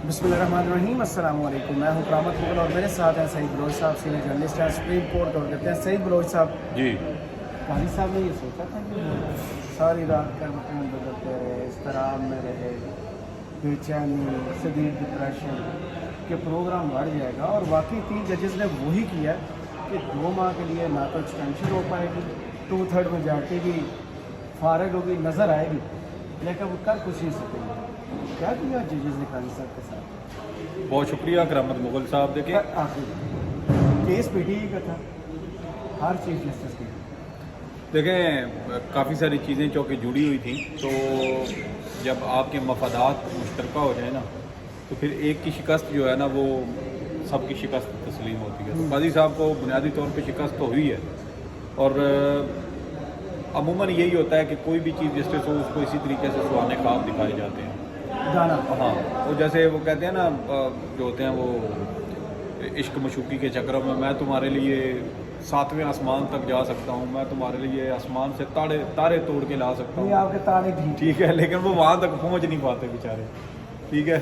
بسم اللہ الرحمن الرحیم، السلام علیکم۔ میں ہوں کرامت مغل اور میرے ساتھ ہیں سعید بلوچ صاحب، سینئر جرنلسٹ ہیں، سپریم کورٹ اور کہتے ہیں سعید بلوچ صاحب۔ جی قاضی صاحب نے یہ سوچا تھا کہ ساری رات کا مطلب بدلتے رہے، اضطراب میں رہے، بے چینی، شدید ڈپریشن کہ پروگرام بڑھ جائے گا، اور واقعی 3 ججز نے وہی کیا کہ 2 ماہ کے لیے نہ تو ایکسٹینشن ہو پائے گی، 2/3 میجارٹی بھی فارغ ہوگی، نظر آئے گی، لیکن وہ کر کچھ نہیں سکیں گے۔ کیا کیا ججز نے قاضی صاحب کے ساتھ؟ بہت شکریہ کرامت مغل صاحب۔ دیکھیں آخری کیس پی ٹی آئی کا تھا، ہر چیف جسٹس کی، کافی ساری چیزیں چونکہ جڑی ہوئی تھیں، تو جب آپ کے مفادات مشترکہ ہو جائیں نا تو پھر ایک کی شکست جو ہے نا وہ سب کی شکست تسلیم ہوتی ہے۔ تو قاضی صاحب کو بنیادی طور پہ شکست تو ہوئی ہے، اور عموماً یہی ہوتا ہے کہ کوئی بھی چیف جسٹس ہو اس کو اسی طریقے سے سہانے خواب دکھائے جاتے ہیں۔ گانا ہاں، وہ جیسے وہ کہتے ہیں نا جو ہوتے ہیں وہ عشق مشوقی کے چکروں میں تمہارے لیے 7ویں آسمان تک جا سکتا ہوں، میں تمہارے لیے آسمان سے تارے توڑ کے لا سکتا یہ ہوں، آپ کے تاڑے ٹھیک ٹھیک ہے، لیکن وہ وہاں تک پہنچ نہیں پاتے بیچارے، ٹھیک ہے،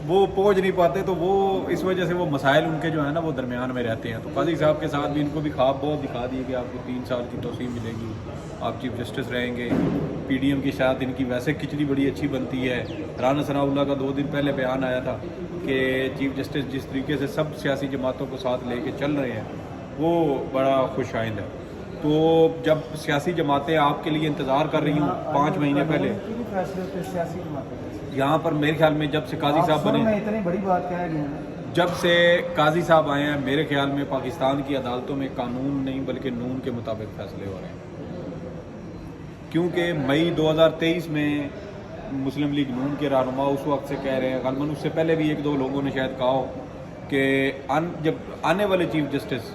وہ پہنچ نہیں پاتے، تو وہ اس وجہ سے وہ مسائل ان کے جو ہے نا وہ درمیان میں رہتے ہیں۔ تو قاضی صاحب کے ساتھ بھی ان کو بھی خواب بہت دکھا دیے کہ آپ کو 3 سال کی توسیع ملے گی، آپ چیف جسٹس رہیں گے، پی ڈی ایم کی ساتھ ان کی ویسے کھچڑی بڑی اچھی بنتی ہے۔ رانا ثناء اللہ کا 2 دن پہلے بیان آیا تھا کہ چیف جسٹس جس طریقے سے سب سیاسی جماعتوں کو ساتھ لے کے چل رہے ہیں وہ بڑا خوش آئند ہے۔ تو جب سیاسی جماعتیں آپ کے لیے انتظار کر رہی ہوں 5 مہینے پہلے، یہاں پر میرے خیال میں جب سے قاضی صاحب بنے، اتنی بڑی بات کہہ گئی ہیں، جب سے قاضی صاحب آئے ہیں، میرے خیال میں پاکستان کی عدالتوں میں قانون نہیں بلکہ نون کے مطابق فیصلے ہو رہے ہیں، کیونکہ مئی 2023 میں مسلم لیگ نون کے رہنما اس وقت سے کہہ رہے ہیں، غالباً اس سے پہلے بھی 1-2 لوگوں نے شاید کہا ہو کہ جب آنے والے چیف جسٹس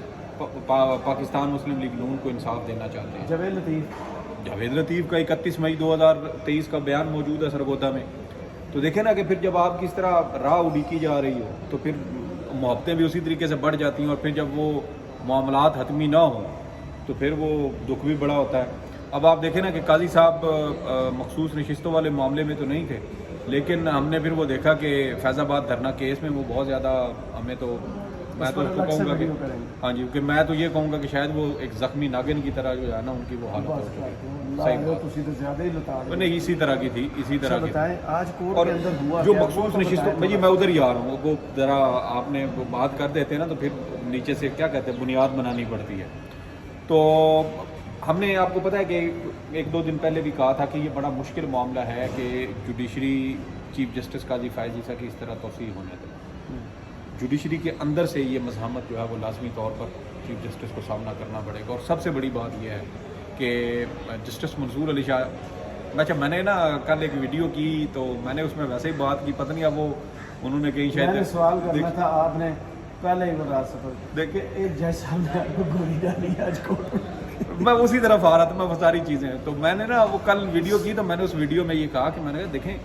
پاکستان مسلم لیگ نون کو انصاف دینا چاہتے ہیں۔ جاوید لطیف کا 31 مئی 2023 کا بیان موجود ہے سرگودا میں۔ تو دیکھیں نا کہ پھر جب آپ کی اس طرح راہ اڈیکی جا رہی ہو تو پھر محبتیں بھی اسی طریقے سے بڑھ جاتی ہیں، اور پھر جب وہ معاملات حتمی نہ ہوں تو پھر وہ دکھ بھی بڑا ہوتا ہے۔ اب آپ دیکھیں نا کہ قاضی صاحب مخصوص نشستوں والے معاملے میں تو نہیں تھے، لیکن ہم نے پھر وہ دیکھا کہ فیض آباد دھرنا کیس میں وہ بہت زیادہ ہمیں تو میں تو کہوں گا کہ ہاں جی، کہ میں تو یہ کہوں گا کہ شاید وہ ایک زخمی ناگن کی طرح جو ہے نا ان کی وہ حالت ہو چکی ہے۔ صحیح بات نہیں، اسی طرح کی تھی، اسی طرح کی تھی۔ آج کورٹ اور کے اندر ہوا جو مخصوص نشستوں میں میں ادھر ہی آ رہا ہوں، وہ ذرا آپ نے وہ بات کر دیتے ہیں نا تو پھر نیچے سے کیا کہتے ہیں بنیاد بنانی پڑتی ہے۔ تو ہم نے آپ کو پتہ ہے کہ 1-2 دن پہلے بھی کہا تھا کہ یہ بڑا مشکل معاملہ ہے کہ جوڈیشری چیف جسٹس قاضی فائز عیسیٰ کی اس طرح توسیع ہونے دے۔ جوڈیشری کے اندر سے یہ مزاحمت جو ہے وہ لازمی طور پر چیف جسٹس کو سامنا کرنا پڑے گا، اور سب سے بڑی بات یہ ہے کہ جسٹس منصور علی شاہ، اچھا میں نے نا کل ایک ویڈیو کی تو میں نے اس میں ویسے ہی بات کی، پتہ نہیں اب وہ انہوں نے کہیں شاید سوال کرنا تھا، آپ نے پہلے ہی بتا سکتے دیکھیں ایک جج صاحب نے آپ کو گولی ڈالی آج کورٹ میں اسی طرف آ رہا تھا، میں وہ ساری چیزیں، تو میں نے نا وہ کل ویڈیو کی تو میں نے اس ویڈیو میں یہ کہا کہ میں نے کہا دیکھیں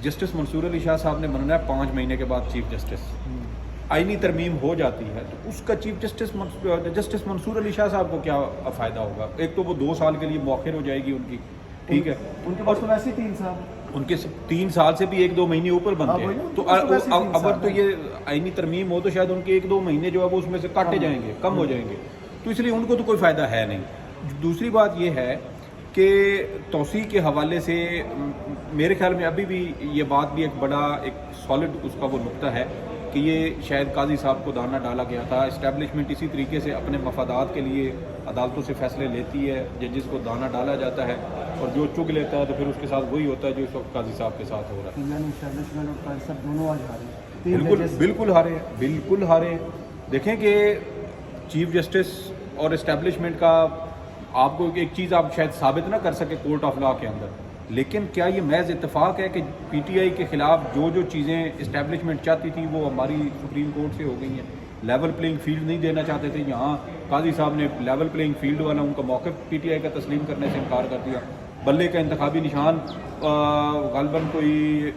جسٹس منصور علی شاہ صاحب نے بننا ہے 5 مہینے کے بعد چیف جسٹس، آئینی ترمیم ہو جاتی ہے تو اس کا چیف جسٹس منصور علی شاہ صاحب کو کیا فائدہ ہوگا؟ ایک تو وہ 2 سال کے لیے مؤخر ہو جائے گی ان کی، ٹھیک ہے، ان کے پاس تو ویسے 3 سال، ان کے 3 سال سے بھی 1-2 مہینے اوپر بنتے ہیں، تو اگر تو یہ آئینی ترمیم ہو تو شاید ان کے 1-2 مہینے جو ہے وہ اس میں سے کاٹے جائیں گے، کم ہو جائیں گے، تو اس لیے ان کو تو کوئی فائدہ ہے نہیں۔ دوسری بات یہ ہے کہ توسیع کے حوالے سے میرے خیال میں ابھی بھی یہ بات بھی ایک بڑا ایک سالڈ اس کا وہ نقطہ ہے کہ یہ شاید قاضی صاحب کو دانا ڈالا گیا تھا، اسٹیبلشمنٹ اسی طریقے سے اپنے مفادات کے لیے عدالتوں سے فیصلے لیتی ہے، ججز کو دانا ڈالا جاتا ہے اور جو چگ لیتا ہے تو پھر اس کے ساتھ وہی ہوتا ہے جو اس وقت قاضی صاحب کے ساتھ ہو رہا ہے۔ بالکل ہارے ہیں۔ دیکھیں کہ چیف جسٹس اور اسٹیبلشمنٹ کا آپ کو ایک چیز آپ شاید ثابت نہ کر سکے کورٹ آف لا کے اندر، لیکن کیا یہ محض اتفاق ہے کہ پی ٹی آئی کے خلاف جو چیزیں اسٹیبلشمنٹ چاہتی تھی وہ ہماری سپریم کورٹ سے ہو گئی ہیں؟ لیول پلینگ فیلڈ نہیں دینا چاہتے تھے، یہاں قاضی صاحب نے لیول پلینگ فیلڈ والا ان کا موقف پی ٹی آئی کا تسلیم کرنے سے انکار کر دیا۔ بلے کا انتخابی نشان غالباً کوئی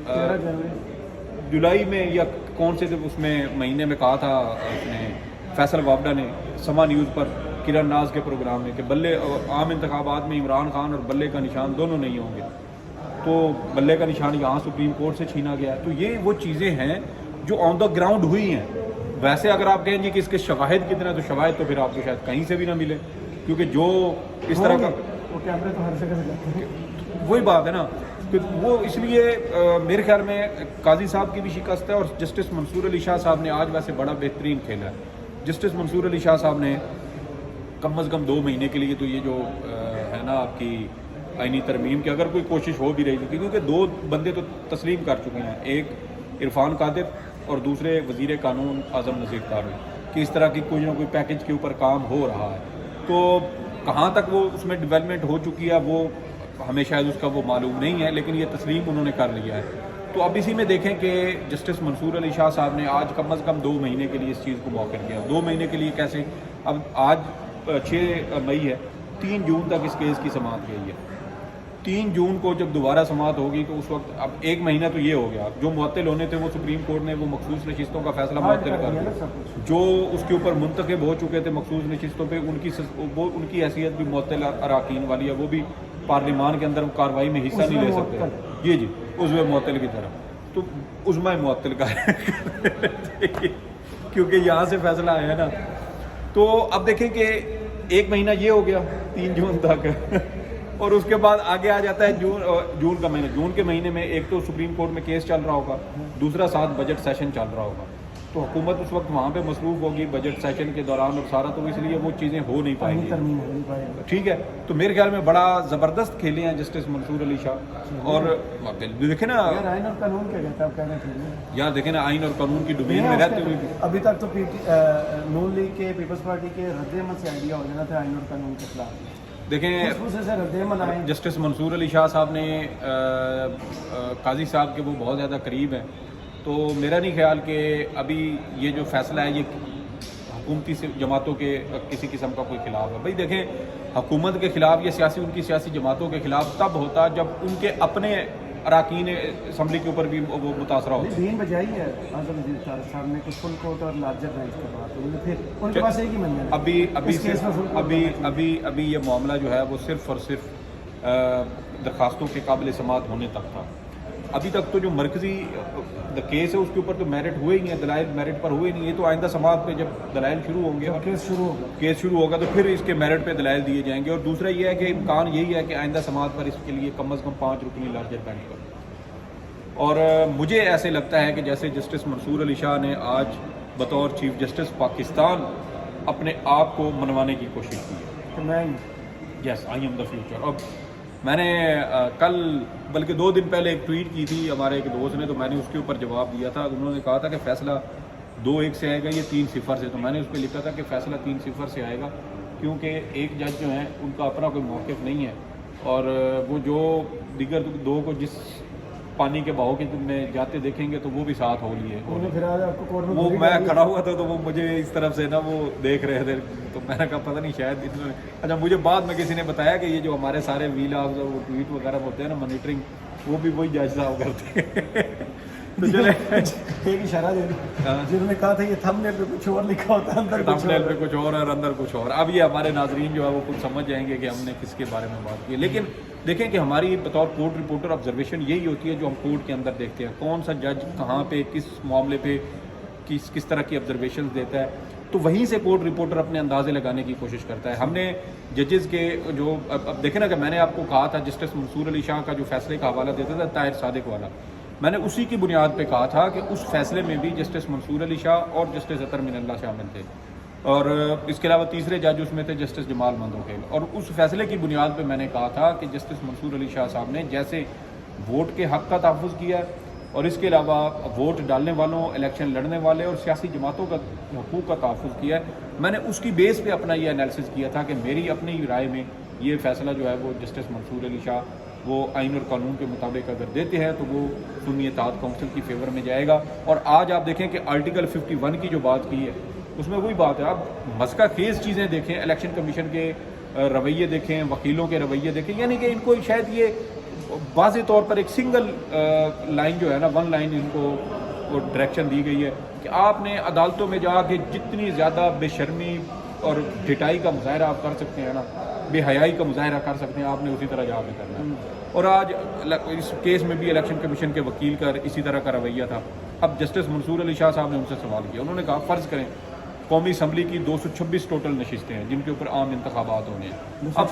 جولائی میں یا کون سے اس میں مہینے میں کہا تھا اس نے فیصل وابڈا نے سما نیوز پر کرن ناز کے پروگرام میں کہ بلے عام انتخابات میں عمران خان اور بلے کا نشان دونوں نہیں ہوں گے۔ تو بلے کا نشان یہاں سپریم کورٹ سے چھینا گیا ہے. تو یہ وہ چیزیں ہیں جو آن دا گراؤنڈ ہوئی ہیں. ویسے اگر آپ کہیں گے کہ اس کے شواہد کتنے ہیں تو شواہد تو پھر آپ کو شاید کہیں سے بھی نہ ملے, کیونکہ جو اس طرح کا وہ کیمرے تو ہر جگہ سے لگتے ہیں. وہی بات ہے نا کہ وہ اس لیے میرے خیال میں قاضی صاحب کی بھی شکست ہے. اور جسٹس منصور علی شاہ صاحب نے آج ویسے بڑا بہترین کھیلا ہے. جسٹس منصور علی شاہ صاحب نے کم از کم 2 مہینے کے لیے تو یہ جو ہے نا آپ کی آئینی ترمیم کی اگر کوئی کوشش ہو بھی رہی تھی, کیونکہ 2 بندے تو تسلیم کر چکے ہیں, ایک عرفان قادر اور دوسرے وزیر قانون اعظم نذیر قانون, کہ اس طرح کی کوئی نہ کوئی پیکج کے اوپر کام ہو رہا ہے. تو کہاں تک وہ اس میں ڈیولپمنٹ ہو چکی ہے وہ ہمیں شاید اس کا وہ معلوم نہیں ہے, لیکن یہ تسلیم انہوں نے کر لیا ہے. تو اب اسی میں دیکھیں کہ جسٹس منصور علی شاہ صاحب نے آج کم از کم 2 مہینے کے لیے اس چیز کو موخر کیا. 2 مہینے کے لیے کیسے؟ اب آج 6 مئی ہے, 3 جون تک اس کیس کی سماعت گئی ہے. 3 جون کو جب دوبارہ سماعت ہوگی تو اس وقت اب 1 مہینہ تو یہ ہو گیا. جو معطل ہونے تھے وہ سپریم کورٹ نے وہ مخصوص نشستوں کا فیصلہ معطل کر دیا. جو اس کے اوپر منتخب ہو چکے تھے مخصوص نشستوں پہ ان کی حیثیت بھی معطل اراکین والی ہے, وہ بھی پارلیمان کے اندر کارروائی میں حصہ نہیں لے سکتے. یہ جی عضو معطل کی طرح تو عظمہ معطل کا کیونکہ یہاں سے فیصلہ آیا ہے نا. تو اب دیکھیں کہ 1 مہینہ یہ ہو گیا 3 جون تک اور اس کے بعد آگے آ جاتا ہے جون کا مہینہ. جون کے مہینے میں ایک تو سپریم کورٹ میں کیس چل رہا ہوگا, دوسرا ساتھ بجٹ سیشن چل رہا ہوگا. تو حکومت اس وقت وہاں پہ مصروف ہوگی بجٹ سیشن کے دوران اور سارا, تو اس لیے وہ چیزیں ہو نہیں پائیں گی. ٹھیک ہے, تو میرے خیال میں بڑا زبردست کھیلے ہیں جسٹس منصور علی شاہ. اور دیکھیں نا آئین اور قانون کیا کہتا ہے, آپ کہنا چاہیے یار دیکھیں نا آئین اور قانون کی ڈومین میں رہتے ہوئے ابھی تک تو نون لیگ کے پیپلز پارٹی کے رد عمل سے آئیڈیا ہو جانا تھا آئین اور قانون کے خلاف. دیکھیں جسٹس منصور علی شاہ صاحب نے قاضی صاحب کے وہ بہت زیادہ قریب ہیں, تو میرا نہیں خیال کہ ابھی یہ جو فیصلہ ہے یہ حکومتی جماعتوں کے کسی قسم کا کوئی خلاف ہے. بھائی دیکھیں حکومت کے خلاف یا ان کی سیاسی جماعتوں کے خلاف تب ہوتا جب ان کے اپنے اراکین اسمبلی کے اوپر بھی وہ متاثرہ ہوتے ہیں. دین بجائی ہے اعظم نذیر صاحب نے کچھ فل کوٹ اور لارجر بینچ کے بعد پھر ان کے پاس ایک ہی منظر ابھی یہ معاملہ جو ہے وہ صرف اور صرف درخواستوں کے قابل سماعت ہونے تک تھا. ابھی تک تو جو مرکزی کیس ہے اس کے اوپر تو میرٹ ہوئے ہی نہیں ہے, دلائل میرٹ پر ہوئے نہیں. یہ تو آئندہ سماعت پہ جب دلائل شروع ہوں گے, کیس شروع ہوگا تو پھر اس کے میرٹ پہ دلائل دیے جائیں گے. اور دوسرا یہ ہے کہ امکان یہی ہے کہ آئندہ سماعت پر اس کے لیے کم از کم 5 رکنی لارجر بینچ پر. اور مجھے ایسے لگتا ہے کہ جیسے جسٹس منصور علی شاہ نے آج بطور چیف جسٹس پاکستان اپنے آپ کو منوانے کی کوشش کی ہے. یس آئی ایم دا فیوچر. اب میں نے کل بلکہ 2 دن پہلے ایک ٹویٹ کی تھی ہمارے ایک دوست نے, تو میں نے اس کے اوپر جواب دیا تھا. انہوں نے کہا تھا کہ فیصلہ 2-1 سے آئے گا, یہ 3-0 سے. تو میں نے اس پہ لکھا تھا کہ فیصلہ 3-0 سے آئے گا, کیونکہ ایک جج جو ہیں ان کا اپنا کوئی موقف نہیں ہے, اور وہ جو دیگر 2 کو جس پانی کے بہاؤ کے میں جاتے دیکھیں گے تو وہ بھی ساتھ ہو لیے. وہ میں کھڑا ہوا تھا تو وہ مجھے اس طرف سے نا وہ دیکھ رہے تھے, تو میں نے کہا پتہ نہیں شاید اتنے. اچھا مجھے بعد میں کسی نے بتایا کہ یہ جو ہمارے سارے ویلاگز اور وہ ٹویٹ وغیرہ ہوتے ہیں نا مانیٹرنگ, وہ بھی وہی جج صاحب کرتے ہیں. تو چلے ایک اشارہ دے جنہوں نے کہا تھا یہ تھمبنیل پہ کچھ اور لکھا ہوتا ہے, تھمبنیل پہ کچھ اور اور اندر کچھ اور. اب یہ ہمارے ناظرین جو ہے وہ کچھ سمجھ جائیں گے کہ ہم نے کس کے بارے میں بات کی. لیکن دیکھیں کہ ہماری بطور کورٹ رپورٹر آبزرویشن یہی ہوتی ہے جو ہم کورٹ کے اندر دیکھتے ہیں, کون سا جج کہاں پہ کس معاملے پہ کس طرح کی آبزرویشنز دیتا ہے, تو وہیں سے کورٹ رپورٹر اپنے اندازے لگانے کی کوشش کرتا ہے. ہم نے ججز کے جو اب دیکھیں نا کہ میں نے آپ کو کہا تھا جسٹس منصور علی شاہ کا جو فیصلے کا حوالہ دیتا تھا طاہر صادق والا, میں نے اسی کی بنیاد پہ کہا تھا کہ اس فیصلے میں بھی جسٹس منصور علی شاہ اور جسٹس اطہر من اللہ شامل تھے, اور اس کے علاوہ تیسرے جج اس میں تھے جسٹس جمال مندوخیل. اور اس فیصلے کی بنیاد پہ میں نے کہا تھا کہ جسٹس منصور علی شاہ صاحب نے جیسے ووٹ کے حق کا تحفظ کیا ہے, اور اس کے علاوہ ووٹ ڈالنے والوں, الیکشن لڑنے والے اور سیاسی جماعتوں کا حقوق کا تحفظ کیا ہے, میں نے اس کی بیس پہ اپنا یہ انالیسس کیا تھا کہ میری اپنی رائے میں یہ فیصلہ جو ہے وہ جسٹس منصور علی شاہ وہ آئین اور قانون کے مطابق اگر دیتے ہیں تو وہ سنی اتحاد کونسل کی فیور میں جائے گا. اور آج آپ دیکھیں کہ آرٹیکل 51 کی جو بات کی ہے اس میں وہی بات ہے, آپ مسکہ خیز چیزیں دیکھیں, الیکشن کمیشن کے رویے دیکھیں, وکیلوں کے رویے دیکھیں, یعنی کہ ان کو شاید یہ واضح طور پر ایک سنگل لائن جو ہے نا 1 لائن ان کو وہ ڈائریکشن دی گئی ہے کہ آپ نے عدالتوں میں جا کے جتنی زیادہ بے شرمی اور ڈٹائی کا مظاہرہ آپ کر سکتے ہیں نا بے حیائی کا مظاہرہ کر سکتے ہیں، آپ نے اسی طرح جا کے کرنا ہے۔ اور آج اس کیس میں بھی الیکشن کمیشن کے وکیل کا اسی طرح کا رویہ تھا۔ اب جسٹس منصور علی شاہ صاحب نے ان سے سوال کیا، انہوں نے کہا فرض کریں قومی اسمبلی کی 226 ٹوٹل نشستیں ہیں جن کے اوپر عام انتخابات ہونے ہیں، اب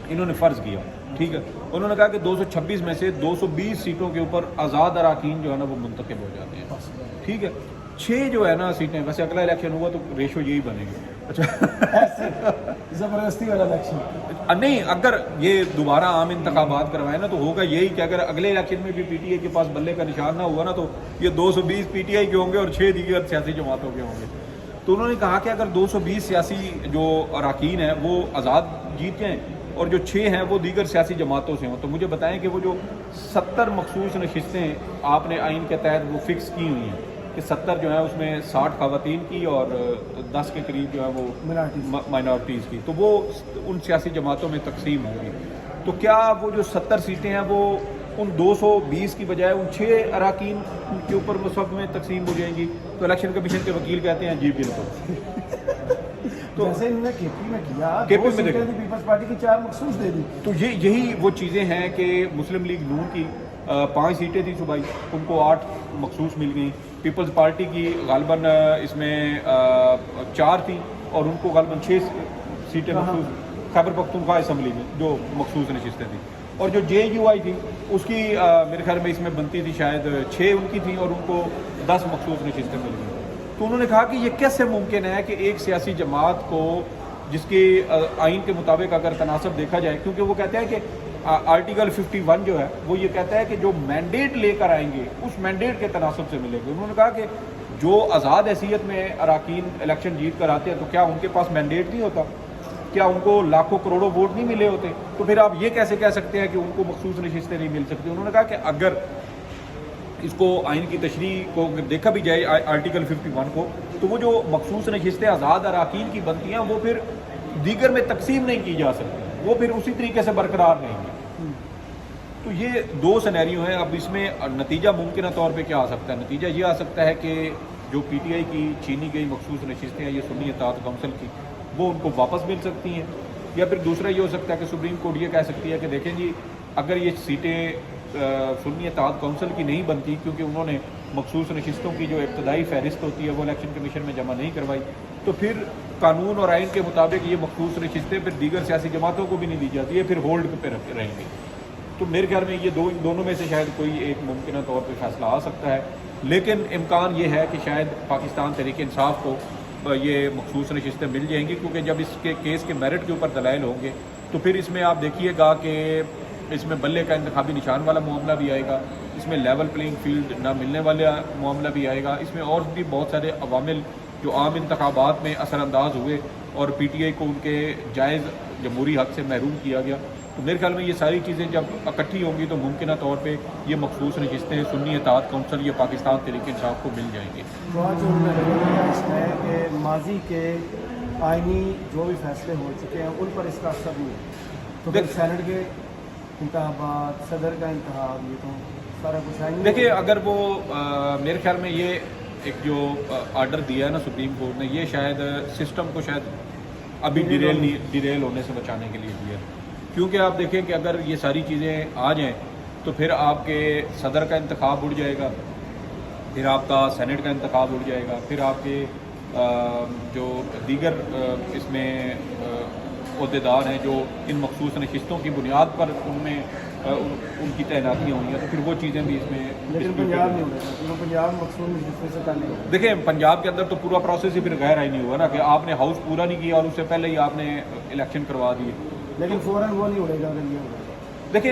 انہوں نے فرض کیا، ٹھیک ہے، انہوں نے کہا کہ 226 میں سے 220 سیٹوں کے اوپر آزاد اراکین جو ہے نا وہ منتخب ہو جاتے ہیں، ٹھیک ہے، 6 جو ہے نا سیٹیں، ویسے اگلا الیکشن ہوا تو ریشو یہی بنے گی۔ اچھا زبردستی والا الیکشن نہیں، اگر یہ دوبارہ عام انتخابات کروائے نا تو ہوگا یہی کہ اگر اگلے الیکشن میں بھی پی ٹی آئی کے پاس بلے کا نشان نہ ہوا نا تو یہ 220 پی ٹی آئی کے ہوں گے اور 6 دیگر سیاسی جماعتوں کے ہوں گے۔ تو انہوں نے کہا کہ اگر 220 سیاسی جو اراکین ہیں وہ آزاد جیت جائیں اور جو 6 ہیں وہ دیگر سیاسی جماعتوں سے ہوں، تو مجھے بتائیں کہ وہ جو 70 مخصوص نشستیں آپ نے آئین کے تحت وہ فکس کی ہوئی ہیں کہ 70 جو ہیں اس میں 60 خواتین کی اور 10 کے قریب جو ہے وہ مائنورٹیز کی، تو وہ ان سیاسی جماعتوں میں تقسیم ہوں گی، تو کیا وہ جو 70 سیٹیں ہیں وہ ان 220 کی بجائے ان 6 اراکین کے اوپر مصحف میں تقسیم ہو جائیں گی؟ تو الیکشن کمیشن کے وکیل کہتے ہیں جی بالکل۔ تو جیسے انہوں نے کے پی میں کیا، کے پی 2 میں سیٹیں دی پیپلز پارٹی کی 4 مخصوص دے دی، تو یہی وہ چیزیں ہیں کہ مسلم لیگ نون کی 5 سیٹیں تھیں صوبائی، ان کو 8 مخصوص مل گئیں، پیپلز پارٹی کی غالباً اس میں 4 تھیں اور ان کو غالباً 6 سیٹیں مخصوص خیبر پختونخوا اسمبلی میں جو مخصوص نشستیں تھیں، اور جو جے یو آئی تھی اس کی میرے خیال میں اس میں بنتی تھی شاید 6 ان کی تھیں اور ان کو 10 مخصوص نشستیں مل گئیں۔ تو انہوں نے کہا کہ یہ کیسے ممکن ہے کہ ایک سیاسی جماعت کو جس کے آئین کے مطابق اگر تناسب دیکھا جائے، کیونکہ وہ کہتے ہیں کہ آرٹیکل 51 جو ہے وہ یہ کہتا ہے کہ جو مینڈیٹ لے کر آئیں گے اس مینڈیٹ کے تناسب سے ملے گا۔ انہوں نے کہا کہ جو آزاد حیثیت میں اراکین الیکشن جیت کر آتے ہیں تو کیا ان کے پاس مینڈیٹ نہیں ہوتا؟ کیا ان کو لاکھوں کروڑوں ووٹ نہیں ملے ہوتے؟ تو پھر آپ یہ کیسے کہہ سکتے ہیں کہ ان کو مخصوص نشستیں نہیں مل سکتی؟ انہوں نے کہا کہ اگر اس کو آئین کی تشریح کو دیکھا بھی جائے آرٹیکل 51 کو، تو وہ جو مخصوص نشستیں آزاد اراکین کی بنتی ہیں وہ پھر دیگر میں تقسیم نہیں کی جا سکتی، وہ پھر اسی طریقے سے برقرار رہیں گی۔ تو یہ 2 سینیریو ہیں۔ اب اس میں نتیجہ ممکنہ طور پہ کیا آ سکتا ہے؟ نتیجہ یہ آ سکتا ہے کہ جو پی ٹی آئی کی چھینی گئی مخصوص نشستیں ہیں یہ سنی اطاعت کونسل کی، وہ ان کو واپس مل سکتی ہیں، یا پھر دوسرا یہ ہو سکتا ہے کہ سپریم کورٹ یہ کہہ سکتی ہے کہ دیکھیں جی اگر یہ سیٹیں سنی اطاعت کونسل کی نہیں بنتی کیونکہ انہوں نے مخصوص نشستوں کی جو ابتدائی فہرست ہوتی ہے وہ الیکشن کمیشن میں جمع نہیں کروائی، تو پھر قانون اور آئین کے مطابق یہ مخصوص نشستیں پھر دیگر سیاسی جماعتوں کو بھی نہیں دی جاتی ہے، پھر ہولڈ پہ رہیں گی۔ تو میرے خیال میں یہ دونوں میں سے شاید کوئی ایک ممکنہ طور پہ فیصلہ آ سکتا ہے، لیکن امکان یہ ہے کہ شاید پاکستان تحریک انصاف کو یہ مخصوص نشستیں مل جائیں گی، کیونکہ جب اس کے کیس کے میرٹ کے اوپر دلائل ہوں گے تو پھر اس میں آپ دیکھیے گا کہ اس میں بلے کا انتخابی نشان والا معاملہ بھی آئے گا، اس میں لیول پلینگ فیلڈ نہ ملنے والا معاملہ بھی آئے گا، اس میں اور بھی بہت سارے عوامل جو عام انتخابات میں اثر انداز ہوئے اور پی ٹی آئی کو ان کے جائز جمہوری حق سے محروم کیا گیا۔ تو میرے خیال میں یہ ساری چیزیں جب اکٹھی ہوں گی تو ممکنہ طور پہ یہ مخصوص نشستیں سنی اطاعت کونسل یا پاکستان تحریک انصاف کو مل جائیں گی۔ تو آج اس ہے کہ ماضی کے آئینی جو بھی فیصلے ہو چکے ہیں ان پر اس کا اثر نہیں ہے، تو پھر سینٹ کے انتخابات، صدر کا انتخاب، یہ تو سارا کچھ آئینی۔ دیکھیے اگر وہ میرے خیال میں یہ ایک جو آرڈر دیا ہے نا سپریم کورٹ نے، یہ شاید سسٹم کو شاید ابھی ڈیریل ہونے سے بچانے کے لیے دیا، کیونکہ آپ دیکھیں کہ اگر یہ ساری چیزیں آ جائیں تو پھر آپ کے صدر کا انتخاب اڑ جائے گا، پھر آپ کا سینٹ کا انتخاب اڑ جائے گا، پھر آپ کے جو دیگر اس میں عہدیدار ہیں جو ان مخصوص نشستوں کی بنیاد پر ان میں ان کی تعیناتیاں ہوئی ہیں، تو پھر وہ چیزیں بھی اس میں لیکن پنجاب نہیں ہوگا، پنجاب مخصوص نشستوں سے تعلق ہوگا۔ دیکھیں پنجاب کے اندر تو پورا پروسیس ہی پھر غیر آئینی ہوا نا، کہ آپ نے ہاؤس پورا نہیں کیا اور اس سے پہلے ہی آپ نے الیکشن کروا دیے، لیکن فوراً وہ نہیں اڑے گا اگر یہ ہوگا۔ دیکھیں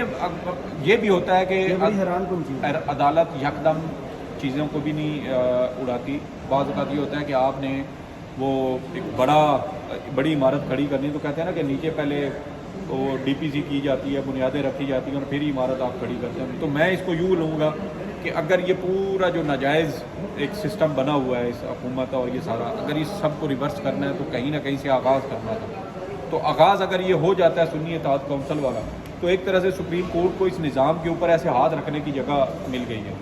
یہ بھی ہوتا ہے کہ حیران کن چیز ہے، عدالت یکدم چیزوں کو بھی نہیں اڑاتی، بعض اوقات یہ ہوتا ہے کہ آپ نے وہ ایک بڑی عمارت کھڑی کرنی تو کہتے ہیں نا کہ نیچے پہلے وہ ڈی پی سی کی جاتی ہے، بنیادیں رکھی جاتی ہیں اور پھر ہی عمارت آپ کھڑی کرتے ہیں۔ تو میں اس کو یوں لوں گا کہ اگر یہ پورا جو ناجائز ایک سسٹم بنا ہوا ہے اس حکومت اور یہ سارا، اگر اس سب کو ریورس کرنا ہے تو کہیں نہ کہیں سے آغاز کرنا تھا، تو آغاز اگر یہ ہو جاتا ہے سنی اطاعت کونسل والا، تو ایک طرح سے سپریم کورٹ کو اس نظام کے اوپر ایسے ہاتھ رکھنے کی جگہ مل گئی ہے،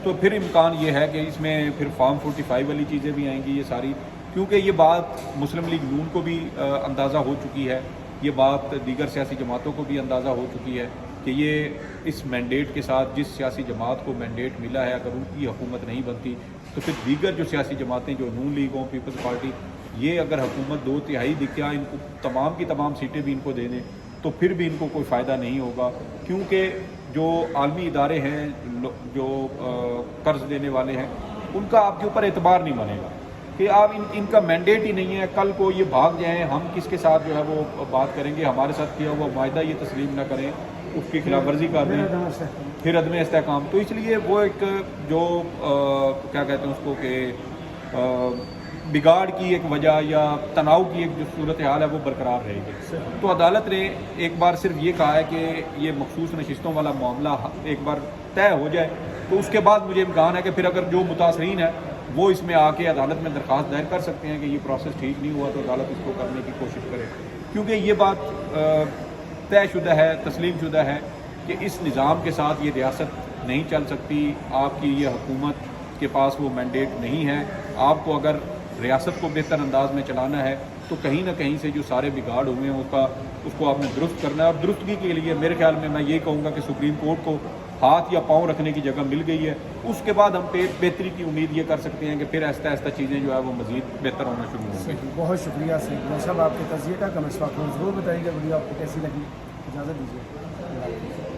تو پھر امکان یہ ہے کہ اس میں پھر فارم 45 والی چیزیں بھی آئیں گی یہ ساری، کیونکہ یہ بات مسلم لیگ نون کو بھی اندازہ ہو چکی ہے یہ بات دیگر سیاسی جماعتوں کو بھی اندازہ ہو چکی ہے کہ یہ اس مینڈیٹ کے ساتھ جس سیاسی جماعت کو مینڈیٹ ملا ہے اگر ان کی حکومت نہیں بنتی تو پھر دیگر جو سیاسی جماعتیں جو نون لیگ ہوں پیپلز پارٹی یہ اگر حکومت 2/3 دکھا ان کو تمام کی تمام سیٹیں بھی ان کو دے دیں تو پھر بھی ان کو کوئی فائدہ نہیں ہوگا، کیونکہ جو عالمی ادارے ہیں جو قرض دینے والے ہیں ان کا آپ کے اوپر اعتبار نہیں بنے گا کہ آپ ان کا مینڈیٹ ہی نہیں ہے، کل کو یہ بھاگ جائیں ہم کس کے ساتھ جو ہے وہ بات کریں گے، ہمارے ساتھ کیا ہوا معاہدہ یہ تسلیم نہ کریں، اس کی خلاف ورزی کر دیں، پھر عدم استحکام۔ تو اس لیے وہ ایک جو کیا کہتے ہیں اس کو کہ بگاڑ کی ایک وجہ یا تناؤ کی ایک جو صورتحال ہے وہ برقرار رہے گی۔ تو عدالت نے ایک بار صرف یہ کہا ہے کہ یہ مخصوص نشستوں والا معاملہ ایک بار طے ہو جائے تو اس کے بعد مجھے امکان ہے کہ پھر اگر جو متاثرین ہیں وہ اس میں آ کے عدالت میں درخواست دائر کر سکتے ہیں کہ یہ پروسیس ٹھیک نہیں ہوا تو عدالت اس کو کرنے کی کوشش کرے، کیونکہ یہ بات طے شدہ ہے، تسلیم شدہ ہے کہ اس نظام کے ساتھ یہ ریاست نہیں چل سکتی، آپ کی یہ حکومت کے پاس وہ مینڈیٹ نہیں ہے، آپ کو اگر ریاست کو بہتر انداز میں چلانا ہے تو کہیں نہ کہیں سے جو سارے بگاڑ ہوئے ہیں اس کو آپ نے درست کرنا ہے، اور درستگی کے لیے میرے خیال میں یہ کہوں گا کہ سپریم کورٹ کو ہاتھ یا پاؤں رکھنے کی جگہ مل گئی ہے، اس کے بعد ہم بہتری کی امید یہ کر سکتے ہیں کہ پھر آہستہ آہستہ چیزیں جو ہے وہ مزید بہتر ہونا شروع ہوں گی۔ بہت شکریہ صاحب آپ کے تجزیے کا، ضرور بتائیے گا ویڈیو آپ کو کیسی لگی، اجازت دیجیے۔